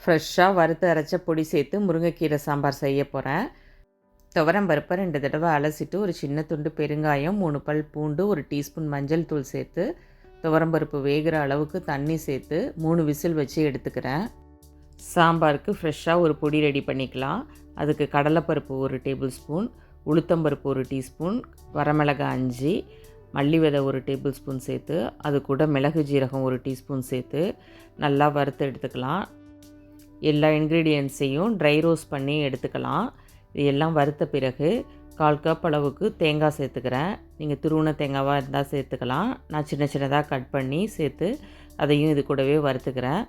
ஃப்ரெஷ்ஷாக வறுத்து அரைச்ச பொடி சேர்த்து முருங்கைக்கீரை சாம்பார் செய்ய போகிறேன். துவரம் பருப்பை 2 தடவை அலசிட்டு ஒரு சின்ன துண்டு பெருங்காயம், 3 பல் பூண்டு, 1 டீஸ்பூன் மஞ்சள் தூள் சேர்த்து துவரம் பருப்பு வேகிற அளவுக்கு தண்ணி சேர்த்து 3 விசில் வச்சு எடுத்துக்கிறேன். சாம்பாருக்கு ஃப்ரெஷ்ஷாக ஒரு பொடி ரெடி பண்ணிக்கலாம். அதுக்கு கடலைப்பருப்பு 1 டேபிள் ஸ்பூன், உளுத்தம்பருப்பு 1 டீஸ்பூன், வரமிளகாய் 5, மல்லி விதை 1 டேபிள் ஸ்பூன் சேர்த்து அது கூட மிளகு ஜீரகம் 1 டீஸ்பூன் சேர்த்து நல்லா வறுத்து எடுத்துக்கலாம். எல்லா இன்க்ரீடியன்ட்ஸையும் ட்ரை ரோஸ்ட் பண்ணி எடுத்துக்கலாம். இது எல்லாம் வறுத்த பிறகு 1/4 கப் அளவுக்கு தேங்காய் சேர்த்துக்கிறேன். நீங்கள் துருவின தேங்காவாக இருந்தால் சேர்த்துக்கலாம். நான் சின்ன சின்னதாக கட் பண்ணி சேர்த்து அதையும் இது கூடவே வறுத்துக்கிறேன்.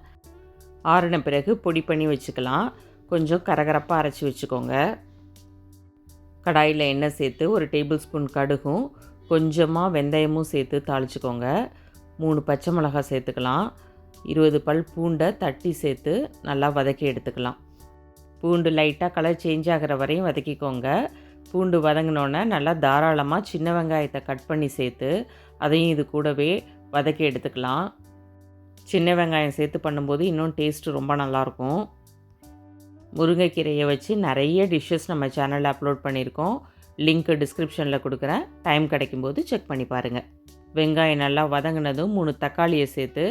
ஆறின பிறகு பொடி பண்ணி வச்சுக்கலாம். கொஞ்சம் கரகரப்பாக அரைச்சி வச்சுக்கோங்க. கடாயில் எண்ணெய் சேர்த்து 1 டேபிள் ஸ்பூன் கடுகும் கொஞ்சமாக வெந்தயமும் சேர்த்து தாளிச்சுக்கோங்க. 3 பச்சை மிளகாய் சேர்த்துக்கலாம். 20 பல் பூண்டை தட்டி சேர்த்து நல்லா வதக்கி எடுத்துக்கலாம். பூண்டு லைட்டாக கலர் சேஞ்ச் ஆகிற வரையும் வதக்கிக்கோங்க. பூண்டு வதங்கினோன்னே நல்லா தாராளமாக சின்ன வெங்காயத்தை கட் பண்ணி சேர்த்து அதையும் இது கூடவே வதக்கி எடுத்துக்கலாம். சின்ன வெங்காயம் சேர்த்து பண்ணும்போது இன்னும் டேஸ்ட்டு ரொம்ப நல்லாயிருக்கும். முருங்கைக்கீரையை வச்சு நிறைய டிஷ்ஷஸ் நம்ம சேனலில் அப்லோட் பண்ணியிருக்கோம். லிங்க்கு டிஸ்கிரிப்ஷனில் கொடுக்குறேன். டைம் கிடைக்கும்போது செக் பண்ணி பாருங்கள். வெங்காயம் நல்லா வதங்கினதும் 3 தக்காளியை சேர்த்து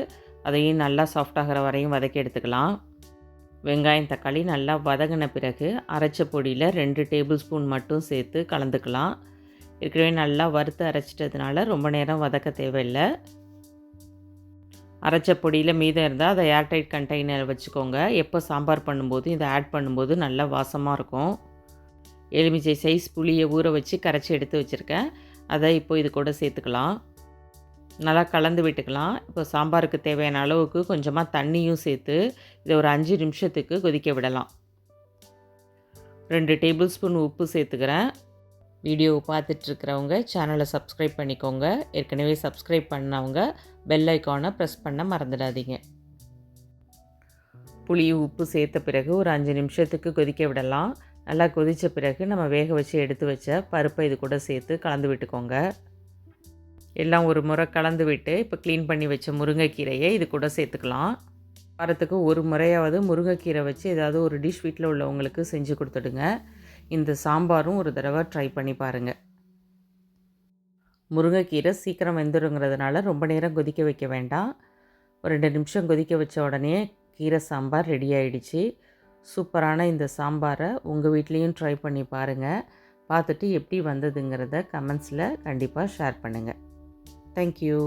அதையும் நல்லா சாஃப்டாகிற வரையும் வதக்கி எடுத்துக்கலாம். வெங்காயம் தக்காளி நல்லா வதங்கின பிறகு அரைச்ச பொடியில் 2 டேபிள் ஸ்பூன் மட்டும் சேர்த்து கலந்துக்கலாம். ஏற்கனவே நல்லா வறுத்து அரைச்சிட்டதுனால ரொம்ப நேரம் வதக்க தேவையில்லை. அரைச்ச பொடியில் மீதம் இருந்தால் அதை ஏர்டைட் கண்டெய்னர் வச்சுக்கோங்க. எப்போ சாம்பார் பண்ணும்போது இதை ஆட் பண்ணும்போது நல்லா வாசமாக இருக்கும். எலுமிச்சை சைஸ் புளியை ஊற வச்சு கரைச்சி எடுத்து வச்சுருக்கேன். அதை இப்போ இது கூட சேர்த்துக்கலாம். நல்லா கலந்து விட்டுக்கலாம். இப்போ சாம்பாருக்கு தேவையான அளவுக்கு கொஞ்சமாக தண்ணியும் சேர்த்து இதை ஒரு 5 நிமிஷத்துக்கு கொதிக்க விடலாம். 2 டேபிள் ஸ்பூன் உப்பு சேர்த்துக்கிறேன். வீடியோவை பார்த்துட்ருக்கிறவங்க சேனலை சப்ஸ்கிரைப் பண்ணிக்கோங்க. ஏற்கனவே சப்ஸ்கிரைப் பண்ணவங்க பெல் ஐக்கானை ப்ரெஸ் பண்ண மறந்துடாதீங்க. புளியும் உப்பு சேர்த்த பிறகு ஒரு 5 நிமிஷத்துக்கு கொதிக்க விடலாம். நல்லா கொதித்த பிறகு நம்ம வேக வச்சு எடுத்து வச்ச பருப்பை இது கூட சேர்த்து கலந்து விட்டுக்கோங்க. எல்லாம் ஒரு முறை கலந்து விட்டு இப்போ க்ளீன் பண்ணி வச்ச முருங்கைக்கீரையை இது கூட சேர்த்துக்கலாம். வாரத்துக்கு ஒரு முறையாவது முருங்கைக்கீரை வச்சு ஏதாவது ஒரு டிஷ் வீட்டில் உள்ளவங்களுக்கு செஞ்சு கொடுத்துடுங்க. இந்த சாம்பாரும் ஒரு தடவை ட்ரை பண்ணி பாருங்கள். முருங்கைக்கீரை சீக்கிரம் வெந்துடுங்கிறதுனால ரொம்ப நேரம் கொதிக்க வைக்க வேண்டாம். ஒரு 2 நிமிஷம் கொதிக்க வச்ச உடனே கீரை சாம்பார் ரெடி ஆகிடுச்சு. சூப்பரான இந்த சாம்பாரை உங்கள் வீட்லேயும் ட்ரை பண்ணி பாருங்கள். பார்த்துட்டு எப்படி வந்ததுங்கிறத கமெண்ட்ஸில் கண்டிப்பாக ஷேர் பண்ணுங்கள். Thank you.